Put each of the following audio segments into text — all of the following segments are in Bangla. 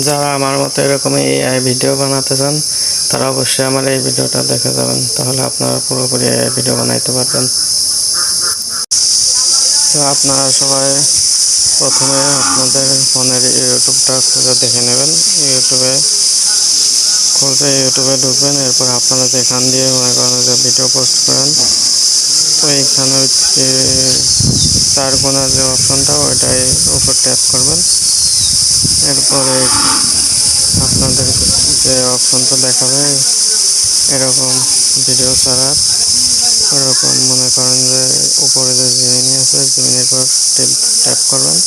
যারা আমার মতো এরকম এআই ভিডিও বানাতে চান তারা অবশ্যই আমার এই ভিডিওটা দেখে যাবেন, তাহলে আপনারা পুরোপুরি এআই ভিডিও বানাইতে পারবেন। তো আপনারা সবাই প্রথমে আপনাদের ফোনের ইউটিউবটা খুঁজে দেখে নেবেন। ইউটিউবে ঢুকবেন, এরপর আপনারা যেখান দিয়ে মনে করেন যে ভিডিও পোস্ট করেন ওইখানে হচ্ছে চার কোণার যে অপশনটা ওইটাই উপর ট্যাপ করবেন। এরপরে আপনাদের যে অপশনটা দেখাবে এরকম ভিডিও ছাড়ার, ওরকম মনে করেন যে উপরে যে জিমিনি আছে জিমিনির পর ট্যাপ করবেন।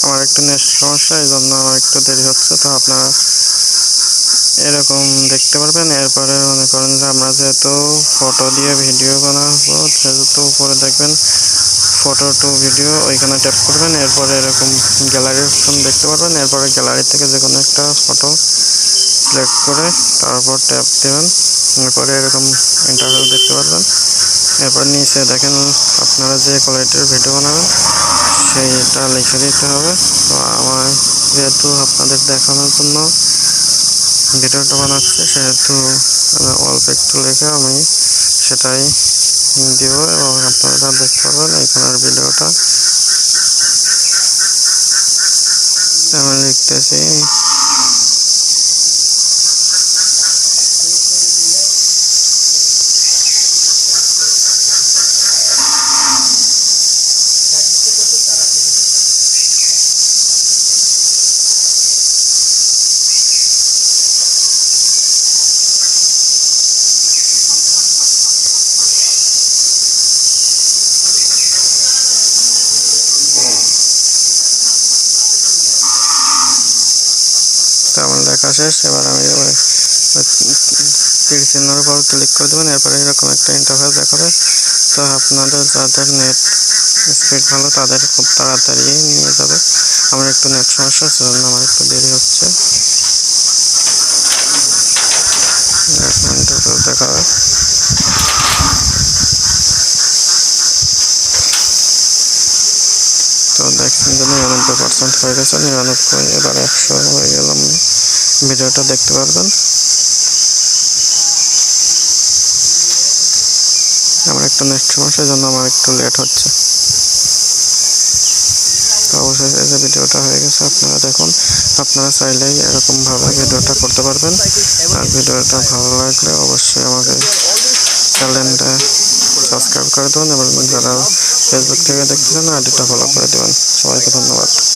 আমার একটু নেট সমস্যা, এই জন্য আমার একটু দেরি হচ্ছে। তো আপনারা এরকম দেখতে পারবেন। এরপরে মনে করেন যে আমরা যেহেতু ফটো দিয়ে ভিডিও বানাবো সেহেতু উপরে দেখবেন ফটো টু ভিডিও, ওইখানে ট্যাপ করবেন। এরপরে এরকম গ্যালারি অপশন দেখতে পারবেন। এরপরে গ্যালারি থেকে যে কোনো একটা ফটো সিলেক্ট করে তারপর ট্যাপ দেবেন। এরপরে এরকম ইন্টারফেস দেখতে পারবেন। এরপর নিচে দেখেন আপনারা যে কোয়ালিটির ভিডিও বানাবেন সেইটা লিখে দিতে হবে। তো আমার যেহেতু আপনাদের দেখানোর জন্য ভিডিওটা বানাচ্ছি সেহেতু অল্প একটু লেখা আমি সেটাই দিব এবং আপনারা দেখতে পারবেন এখানের ভিডিওটা। আমি লিখতেছি আমার লেখা শেষ। এবার আমি তীর চিহ্নের উপর ক্লিক করে দেবেন। এরপরে এরকম একটা ইন্টারফেস দেখাবে। তো আপনাদের যাদের নেট স্পিড ভালো তাদের খুব তাড়াতাড়ি নিয়ে যাবে। আমার একটু নেট সমস্যা সেজন্য আমার একটু দেরি হচ্ছে। ইন্টারফেস দেখাবে। তো দেখছেন যে 99% হয়ে গেছে, 99, এবার 100 হয়ে গেলাম। ভিডিওটা দেখতে পারবেন। আমার একটু নেট সমস্যার জন্য আমার একটু লেট হচ্ছে। তো অবশেষে যে ভিডিওটা হয়ে গেছে আপনারা দেখুন। আপনারা চাইলেই এরকমভাবে ভিডিওটা করতে পারবেন। আর ভিডিওটা ভালো লাগলে অবশ্যই আমাকে চ্যানেলটা সাবস্ক্রাইব করে দেবেন এবং যারা ফেসবুক থেকে দেখতেছেন আইডিটা ফলো করে দেবেন। সবাইকে ধন্যবাদ।